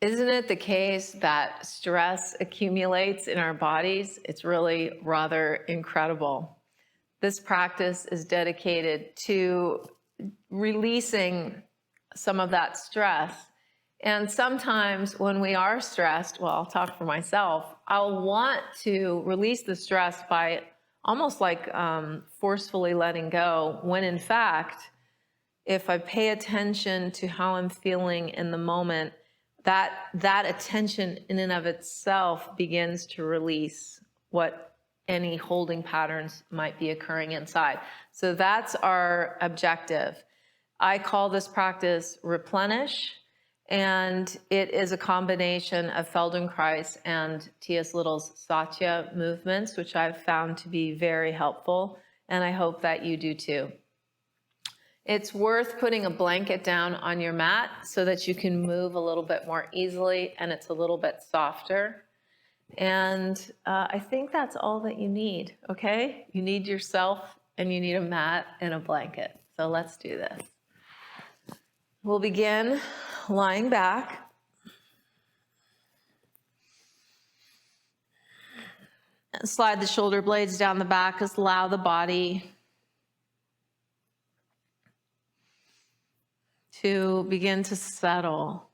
Isn't it the case that stress accumulates in our bodies? It's really rather incredible. This practice is dedicated to releasing some of that stress. And sometimes when we are stressed, well, I'll talk for myself, I'll want to release the stress by almost like forcefully letting go, when in fact, if I pay attention to how I'm feeling in the moment, that attention in and of itself begins to release what any holding patterns might be occurring inside. So that's our objective. I call this practice Replenish, and it is a combination of Feldenkrais and T.S. Little's Satya movements, which I've found to be very helpful, and I hope that you do too. It's worth putting a blanket down on your mat so that you can move a little bit more easily and it's a little bit softer. And I think that's all that you need, okay? You need yourself and you need a mat and a blanket. So let's do this. We'll begin lying back. Slide the shoulder blades down the back. Just allow the body to begin to settle.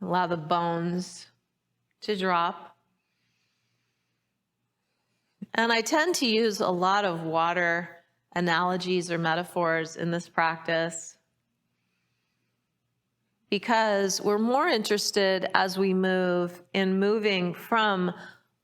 Allow the bones to drop. And I tend to use a lot of water analogies or metaphors in this practice because we're more interested as we move in moving from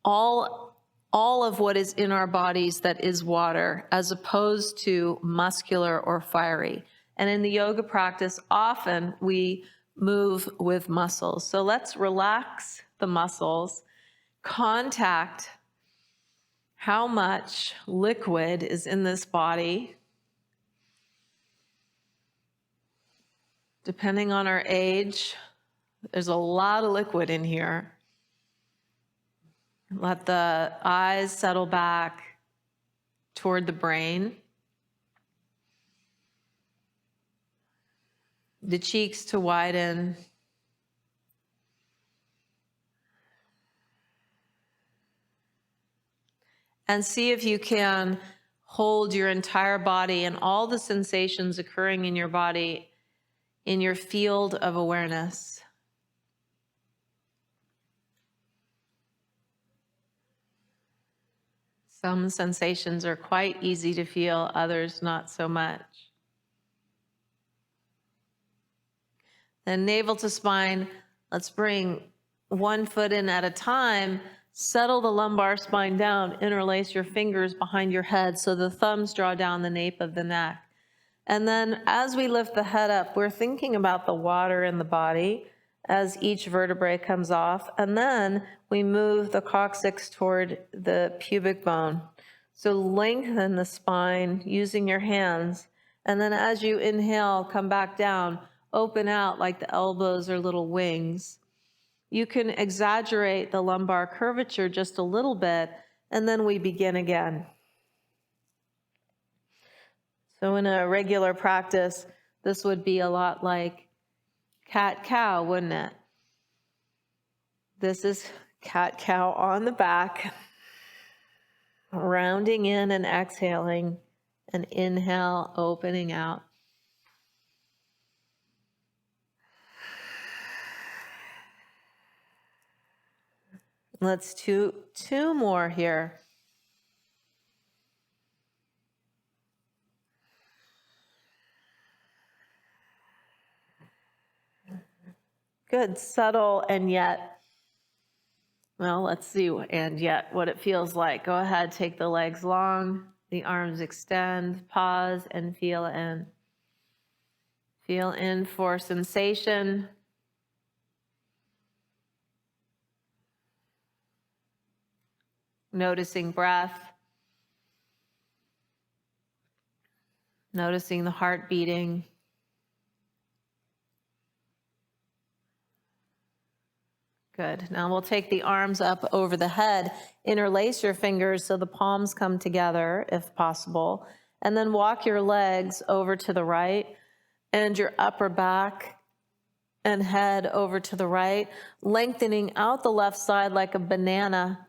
all of what is in our bodies that is water, as opposed to muscular or fiery. And in the yoga practice, often we move with muscles. So let's relax the muscles, contact how much liquid is in this body. Depending on our age, there's a lot of liquid in here. Let the eyes settle back toward the brain. The cheeks to widen. And see if you can hold your entire body and all the sensations occurring in your body in your field of awareness. Some sensations are quite easy to feel, others not so much. Then navel to spine, let's bring one foot in at a time, settle the lumbar spine down, interlace your fingers behind your head so the thumbs draw down the nape of the neck. And then as we lift the head up, we're thinking about the water in the body as each vertebrae comes off, and then we move the coccyx toward the pubic bone. So lengthen the spine using your hands, and then as you inhale, come back down, open out like the elbows are little wings. You can exaggerate the lumbar curvature just a little bit, and then we begin again. So in a regular practice, this would be a lot like cat-cow, wouldn't it? This is cat-cow on the back, rounding in and exhaling, and inhale, opening out. Let's two more here. Good, subtle, and yet, well, let's see, and yet what it feels like. Go ahead, take the legs long, the arms extend, pause, and feel in. Feel in for sensation. Noticing breath. Noticing the heart beating. Good. Now we'll take the arms up over the head, interlace your fingers so the palms come together if possible, and then walk your legs over to the right. and your upper back and head over to the right, lengthening out the left side like a banana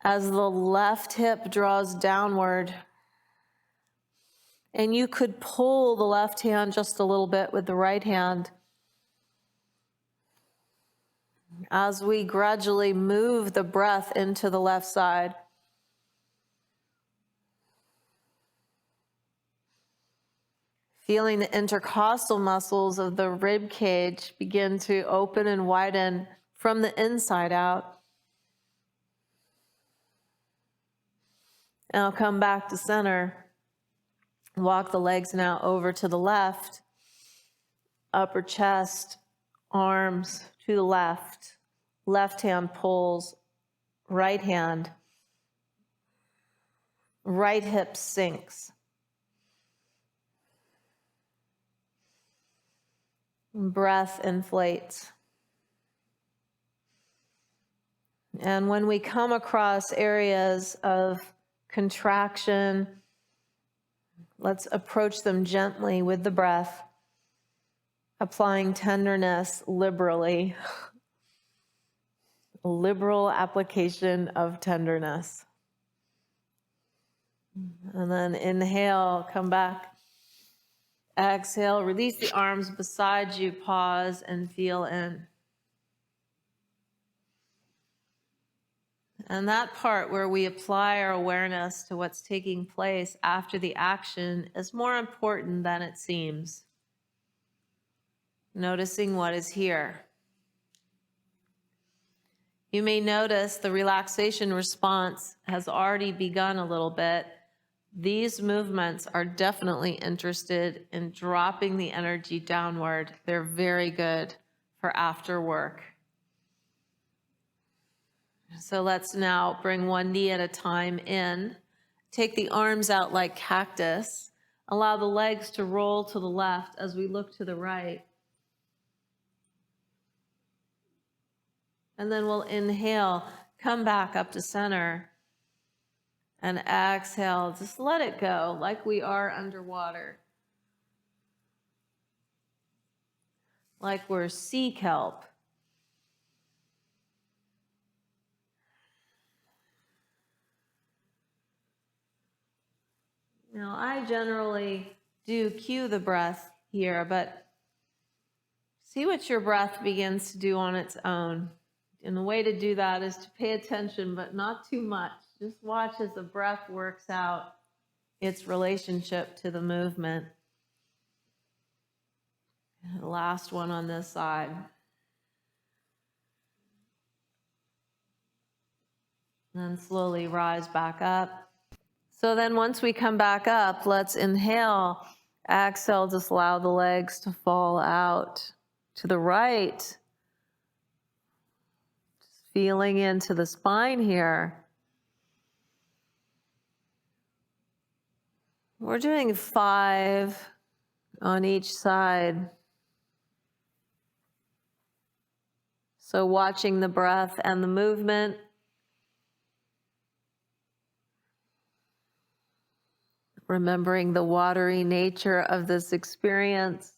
as the left hip draws downward. And you could pull the left hand just a little bit with the right hand as we gradually move the breath into the left side. Feeling the intercostal muscles of the rib cage begin to open and widen from the inside out. Now come back to center. Walk the legs now over to the left. Upper chest, arms to the left. Left hand pulls, right hand. Right hip sinks. Breath inflates. And when we come across areas of contraction, let's approach them gently with the breath, applying tenderness liberally. Liberal application of tenderness. And then inhale, come back. Exhale, release the arms beside you, pause and feel in. And that part where we apply our awareness to what's taking place after the action is more important than it seems. Noticing what is here. You may notice the relaxation response has already begun a little bit. These movements are definitely interested in dropping the energy downward. They're very good for after work. So let's now bring one knee at a time in. Take the arms out like cactus. Allow the legs to roll to the left as we look to the right. And then we'll inhale, come back up to center. And exhale, just let it go like we are underwater. Like we're sea kelp. Now, I generally do cue the breath here, but see what your breath begins to do on its own. And the way to do that is to pay attention, but not too much. Just watch as the breath works out its relationship to the movement. The last one on this side. And then slowly rise back up. So then once we come back up, let's inhale. Exhale, just allow the legs to fall out to the right. Just feeling into the spine here. We're doing 5 on each side. So watching the breath and the movement. Remembering the watery nature of this experience.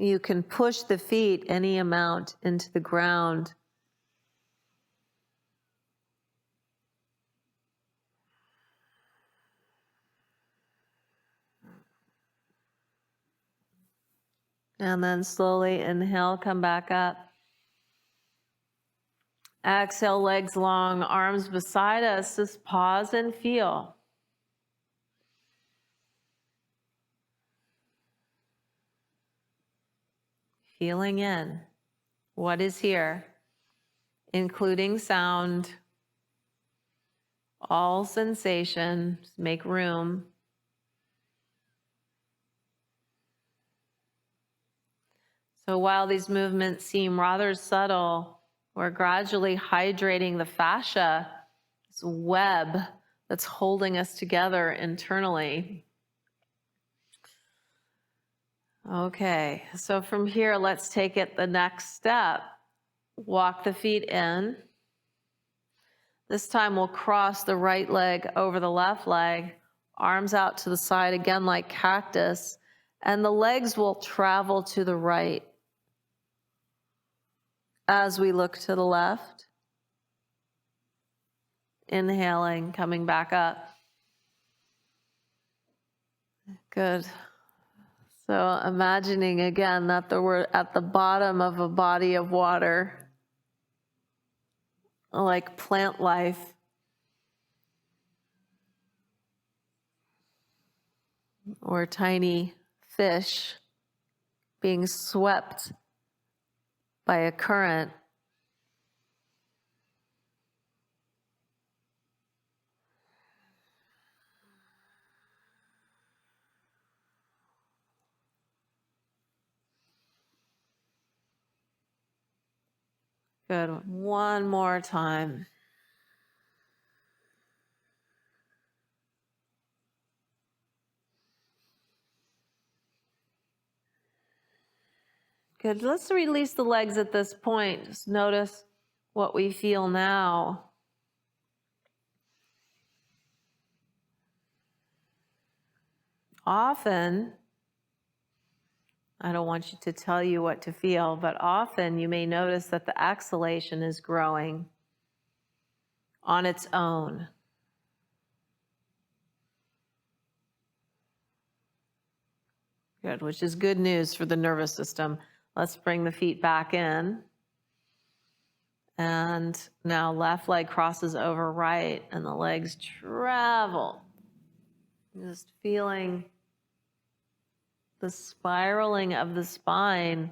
You can push the feet any amount into the ground. And then slowly inhale, come back up. Exhale, legs long, arms beside us. Just pause and feel. Feeling in what is here, including sound, all sensations. Make room. So while these movements seem rather subtle, we're gradually hydrating the fascia, this web that's holding us together internally. Okay, so from here, let's take it the next step. walk the feet in. This time we'll cross the right leg over the left leg, arms out to the side again like cactus, and the legs will travel to the right as we look to the left. Inhaling, coming back up. Good. So imagining again that we're at the bottom of a body of water, like plant life. Or tiny fish being swept by a current. Good. One more time. Good. Let's release the legs at this point. Just notice what we feel now. Often, I don't want you to tell you what to feel, but often you may notice that the exhalation is growing on its own. Good, which is good news for the nervous system. Let's bring the feet back in. And now left leg crosses over right and the legs travel. Just feeling the spiraling of the spine.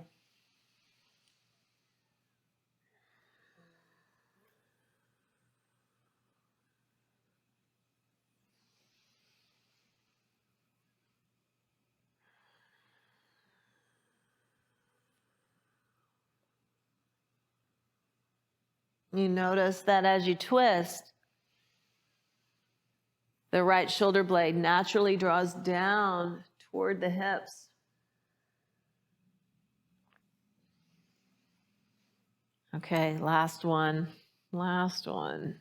You notice that as you twist, the right shoulder blade naturally draws down toward the hips. Okay, last one. Last one.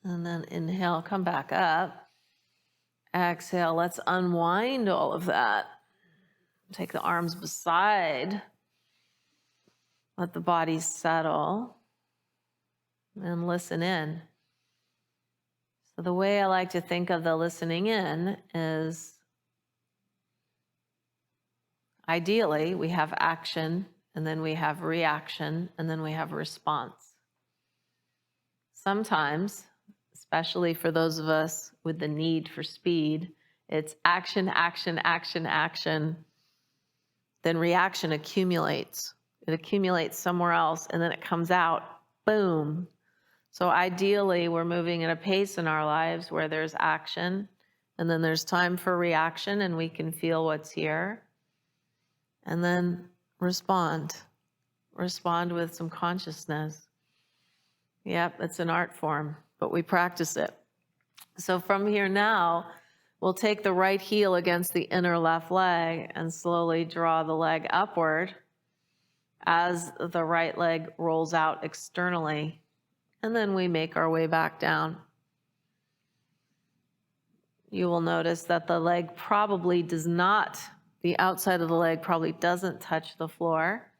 And then inhale, come back up. Exhale, let's unwind all of that. Take the arms beside. Let the body settle. And listen in. So the way I like to think of the listening in is, ideally, we have action, and then we have reaction, and then we have response. Sometimes, especially for those of us with the need for speed, it's action, action, action, action. Then reaction accumulates. It accumulates somewhere else, and then it comes out, boom. So ideally, we're moving at a pace in our lives where there's action, and then there's time for reaction, and we can feel what's here. And then respond. Respond with some consciousness. Yep, it's an art form, but we practice it. So from here now, we'll take the right heel against the inner left leg and slowly draw the leg upward as the right leg rolls out externally. And then we make our way back down. You will notice that the leg probably does not, the outside of the leg probably doesn't touch the floor.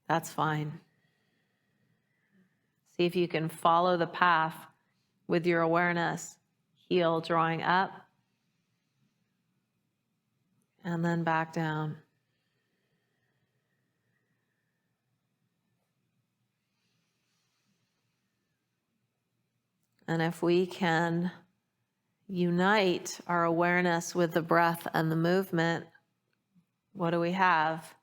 That's fine. See if you can follow the path with your awareness. Heel drawing up. And then back down. And if we can unite our awareness with the breath and the movement, what do we have?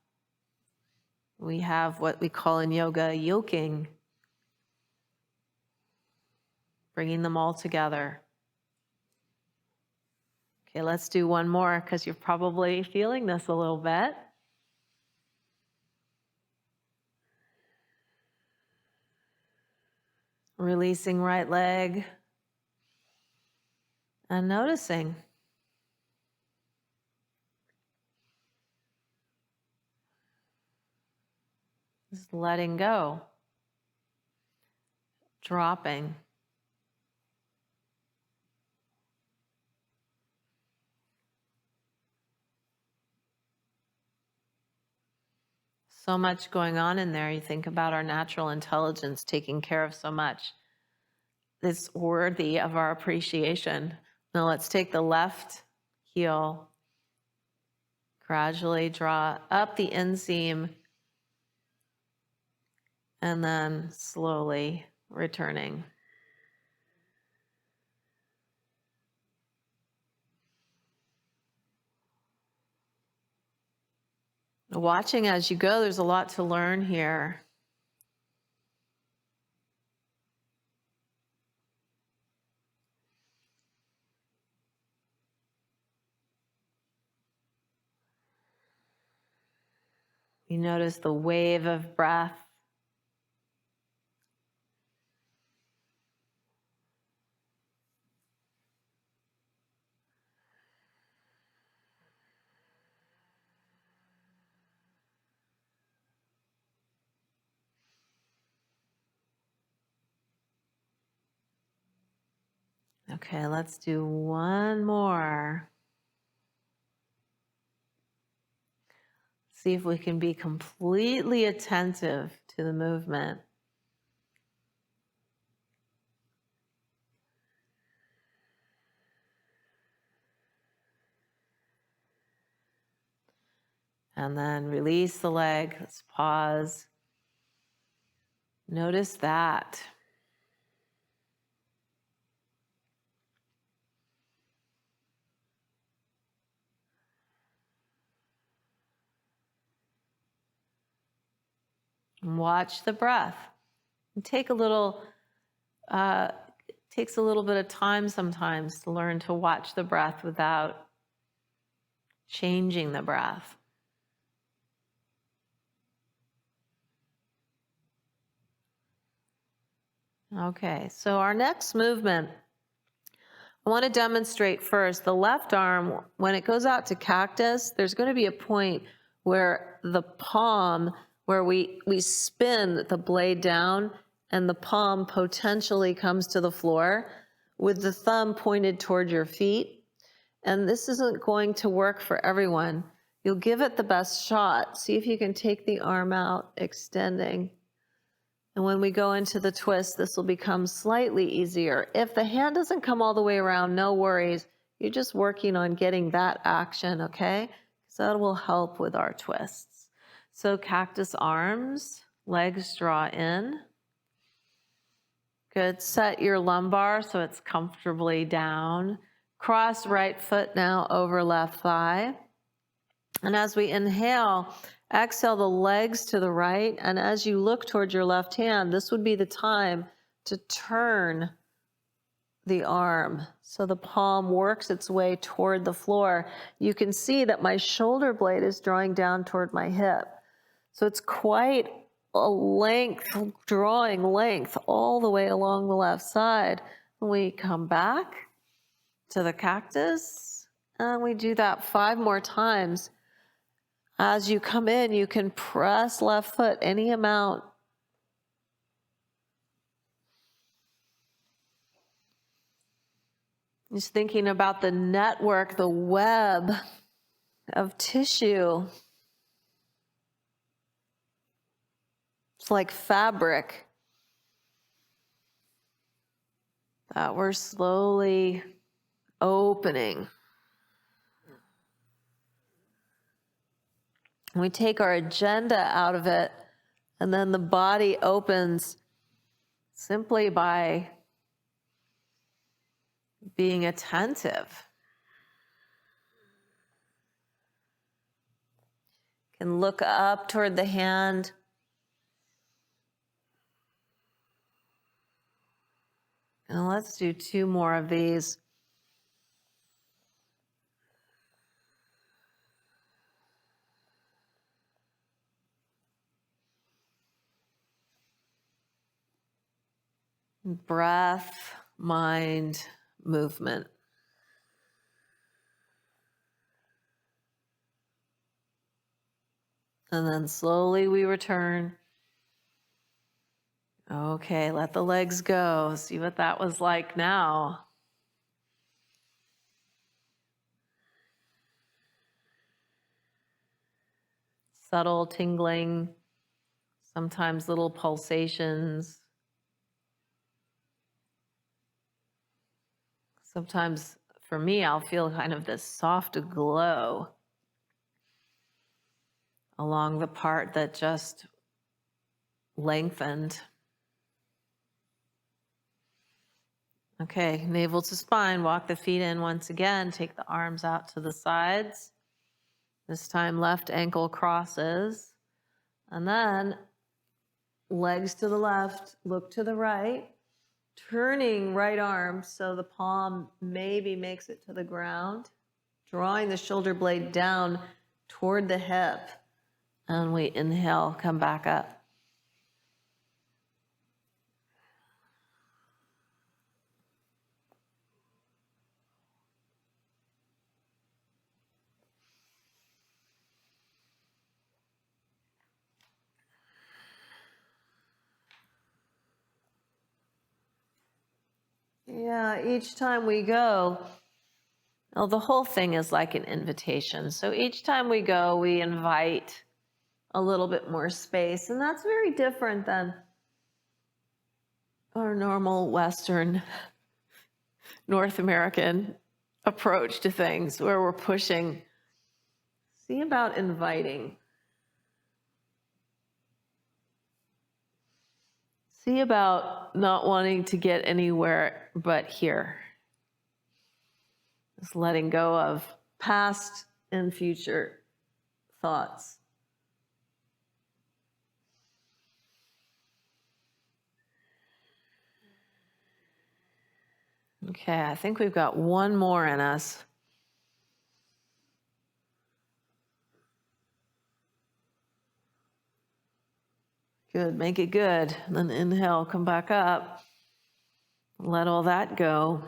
We have what we call in yoga yoking, bringing them all together. Okay, let's do one more because you're probably feeling this a little bit. Releasing right leg and noticing. Just letting go, dropping. So much going on in there. You think about our natural intelligence taking care of so much. It's worthy of our appreciation. Now let's take the left heel, gradually draw up the inseam, and then slowly returning. Watching as you go, there's a lot to learn here. You notice the wave of breath. Okay, let's do one more. See if we can be completely attentive to the movement. And then release the leg. Let's pause. Notice that. And watch the breath. And take a little, takes a little bit of time sometimes to learn to watch the breath without changing the breath. Okay, so our next movement, I want to demonstrate first the left arm. When it goes out to cactus, there's going to be a point where the palm, where we spin the blade down and the palm potentially comes to the floor with the thumb pointed toward your feet. And this isn't going to work for everyone. You'll give it the best shot. See if you can take the arm out, extending. And when we go into the twist, this will become slightly easier. If the hand doesn't come all the way around, no worries. You're just working on getting that action, okay? So that will help with our twists. So cactus arms, legs draw in. Good. Set your lumbar so it's comfortably down. Cross right foot now over left thigh. And as we inhale, exhale the legs to the right. And as you look towards your left hand, this would be the time to turn the arm so the palm works its way toward the floor. You can see that my shoulder blade is drawing down toward my hip. So it's quite a length, drawing length all the way along the left side. We come back to the cactus, and we do that 5 more times. As you come in, you can press left foot any amount. Just thinking about the network, the web of tissue. It's like fabric that we're slowly opening. We take our agenda out of it, and then the body opens simply by being attentive. You can look up toward the hand. And let's do 2 more of these. Breath, mind, movement. And then slowly we return Okay, let the legs go. See what that was like now. Subtle tingling, sometimes little pulsations. Sometimes for me, I'll feel kind of this soft glow along the part that just lengthened. Okay, navel to spine, walk the feet in once again, take the arms out to the sides. This time left ankle crosses, and then legs to the left, look to the right, turning right arm so the palm maybe makes it to the ground, drawing the shoulder blade down toward the hip, and we inhale, come back up. Yeah, each time we go, well, the whole thing is like an invitation. So each time we go, we invite a little bit more space. And that's very different than our normal Western, North American approach to things where we're pushing. See about inviting. See about not wanting to get anywhere but here. Just letting go of past and future thoughts. Okay, I think we've got one more in us. Good, make it good. And then inhale, come back up. Let all that go.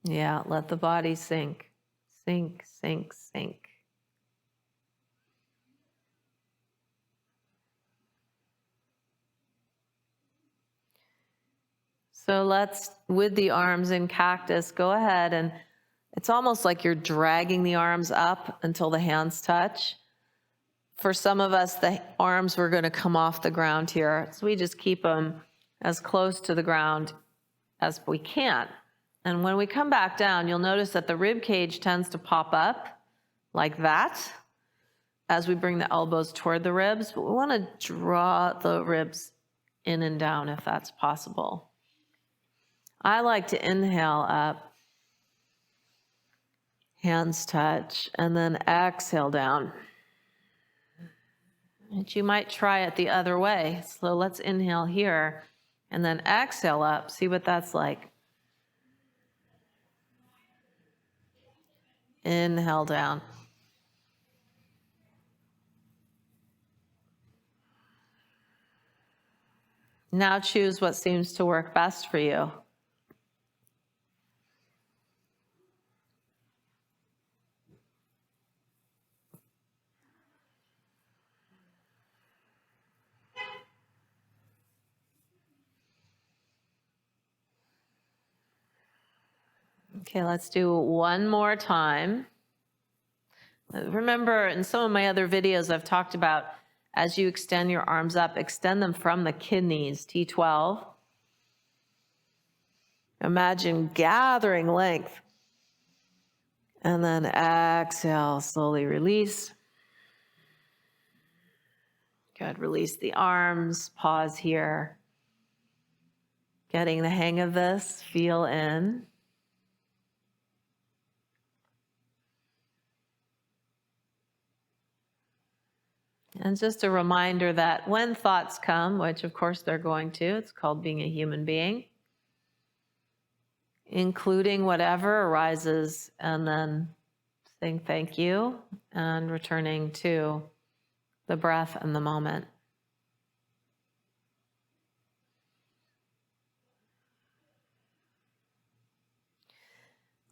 Yeah, let the body sink. Sink, sink, sink. So let's, with the arms in cactus, go ahead and it's almost like you're dragging the arms up until the hands touch. For some of us, the arms were going to come off the ground here. So we just keep them as close to the ground as we can. And when we come back down, you'll notice that the rib cage tends to pop up like that as we bring the elbows toward the ribs. But we want to draw the ribs in and down if that's possible. I like to inhale up, hands touch, and then exhale down. And you might try it the other way. So let's inhale here and then exhale up. See what that's like. Inhale down. Now choose what seems to work best for you. Okay, let's do one more time. Remember, in some of my other videos, I've talked about as you extend your arms up, extend them from the kidneys, T12. Imagine gathering length. And then exhale, slowly release. Good, release the arms, pause here. Getting the hang of this, feel in. And just a reminder that when thoughts come, which of course they're going to, it's called being a human being, including whatever arises, and then saying thank you and returning to the breath and the moment.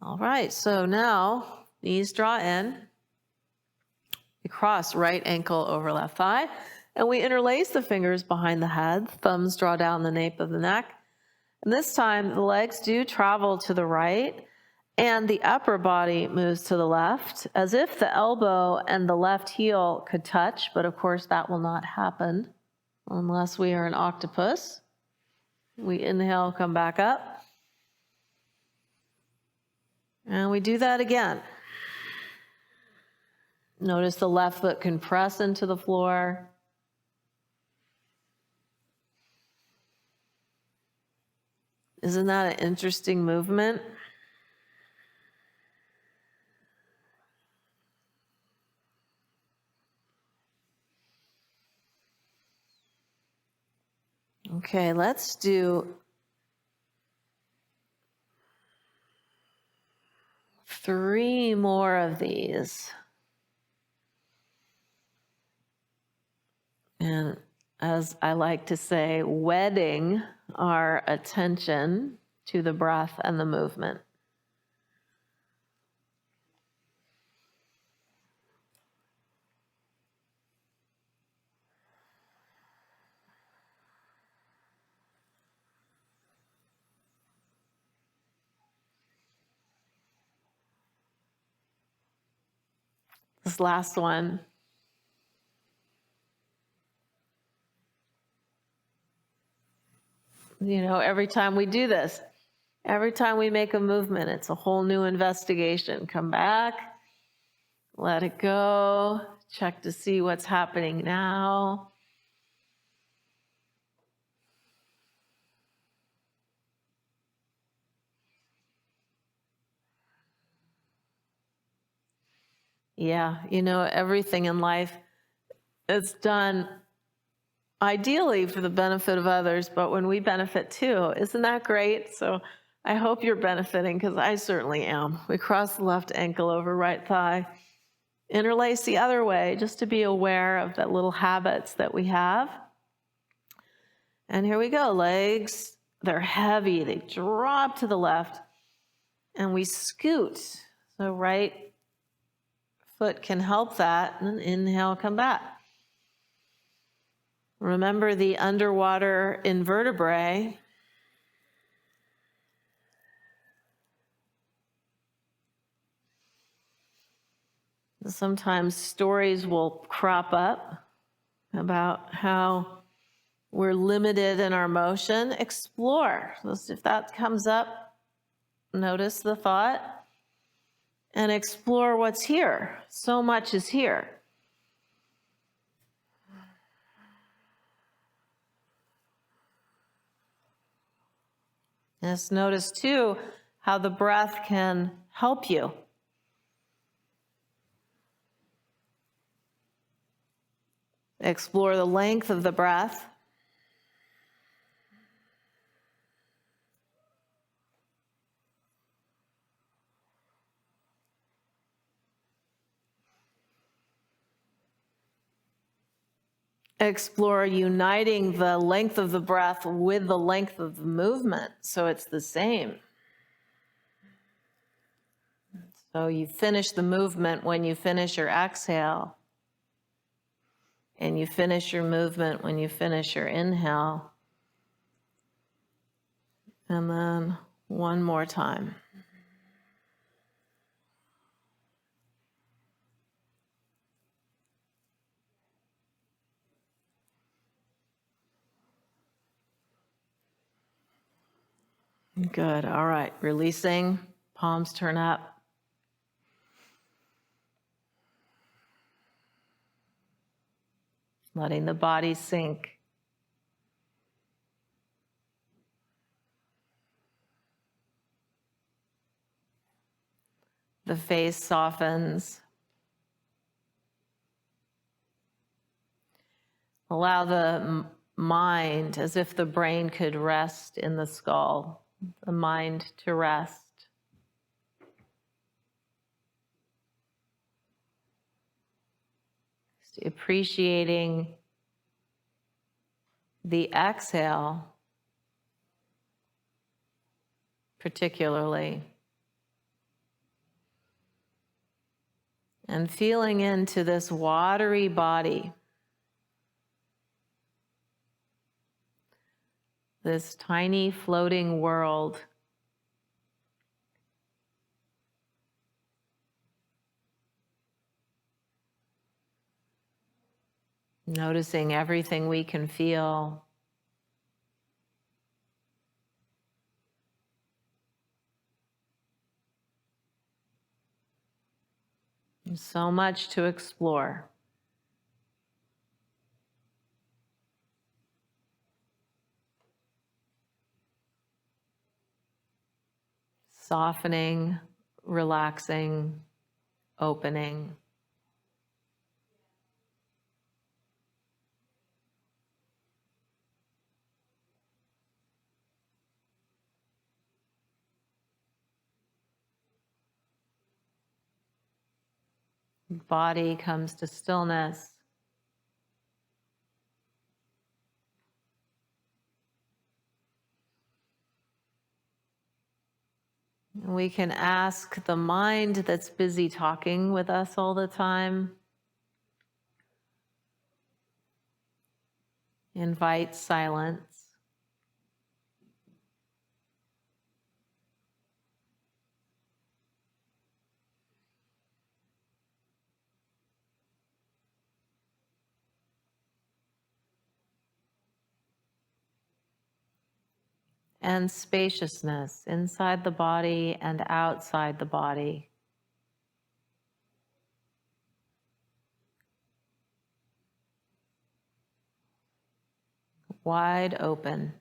All right, so now Knees draw in. We cross right ankle over left thigh. And we interlace the fingers behind the head. Thumbs draw down the nape of the neck. And this time, the legs do travel to the right. And the upper body moves to the left, as if the elbow and the left heel could touch. But of course, that will not happen unless we are an octopus. We inhale, come back up. And we do that again. Notice the left foot can press into the floor. Isn't that an interesting movement? Okay, let's do 3 more of these. And as I like to say, wedding our attention to the breath and the movement. This last one. You know, every time we do this, every time we make a movement, it's a whole new investigation. Come back, let it go, check to see what's happening now. Yeah, you know, everything in life is done ideally for the benefit of others, but when we benefit too, isn't that great? So I hope you're benefiting, because I certainly am. We cross the left ankle over right thigh. Interlace the other way, just to be aware of the little habits that we have. And here we go. Legs, they're heavy. They drop to the left. And we scoot. So right foot can help that. And inhale, come back. Remember the underwater invertebrae. Sometimes stories will crop up about how we're limited in our motion. Explore. If that comes up, notice the thought and explore what's here. So much is here. Just notice too how the breath can help you. Explore the length of the breath. Explore uniting the length of the breath with the length of the movement, so it's the same. So you finish the movement when you finish your exhale, and you finish your movement when you finish your inhale. And then one more time. Good. All right. Releasing. Palms turn up. Letting the body sink. The face softens. Allow the mind, as if the brain could rest in the skull, the mind to rest. Just appreciating the exhale, particularly. And feeling into this watery body, this tiny floating world. Noticing everything we can feel. There's so much to explore. Softening, relaxing, opening. Body comes to stillness. We can ask the mind that's busy talking with us all the time, invite silence. And spaciousness inside the body and outside the body. Wide open.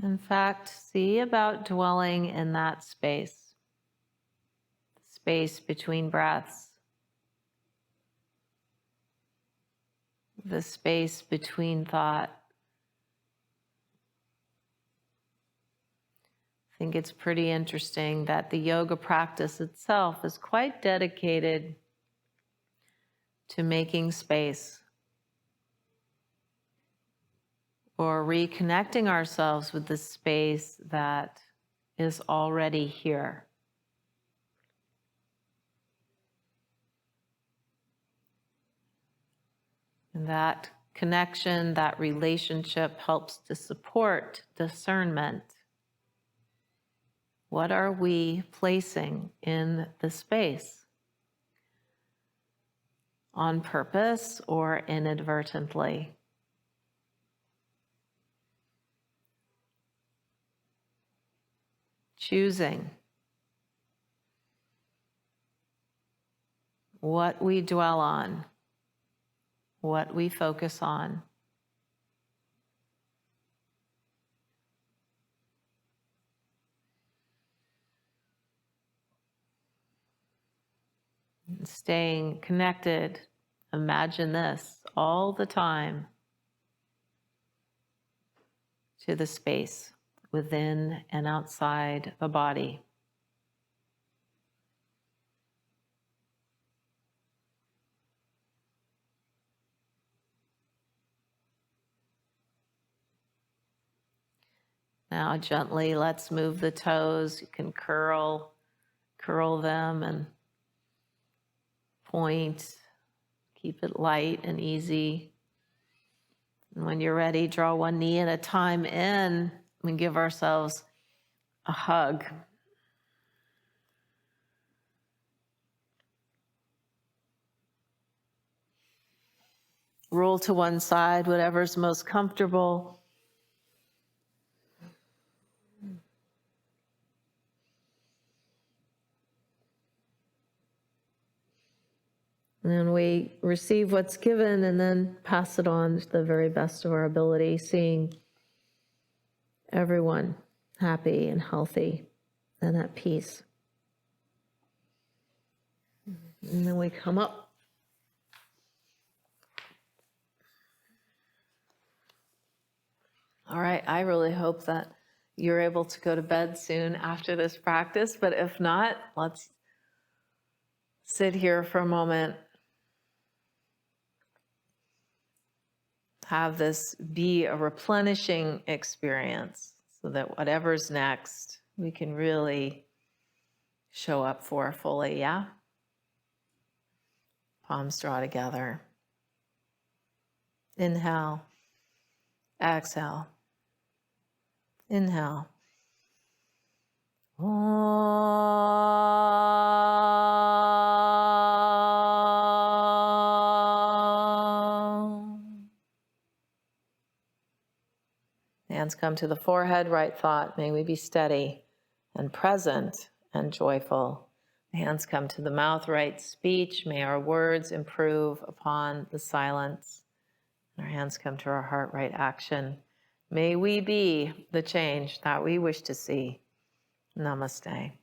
In fact, see about dwelling in that space between breaths, the space between thought. I think it's pretty interesting that the yoga practice itself is quite dedicated to making space or reconnecting ourselves with the space that is already here. And that connection, that relationship helps to support discernment. What are we placing in the space? On purpose or inadvertently? Choosing what we dwell on, what we focus on. Staying connected, imagine this all the time, to the space within and outside the body. Now gently, let's move the toes. You can curl them and point. Keep it light and easy. And when you're ready, draw one knee at a time in and give ourselves a hug. Roll to one side, whatever's most comfortable. And then we receive what's given and then pass it on to the very best of our ability, seeing everyone happy and healthy. and at peace. And then we come up. All right, I really hope that you're able to go to bed soon after this practice, but if not, let's sit here for a moment. Have this be a replenishing experience so that whatever's next, we can really show up for fully, yeah? Palms draw together. Inhale, exhale. Inhale. Hands come to the forehead, right thought. May we be steady and present and joyful. Hands come to the mouth, right speech. May our words improve upon the silence. Our hands come to our heart, right action. May we be the change that we wish to see. Namaste.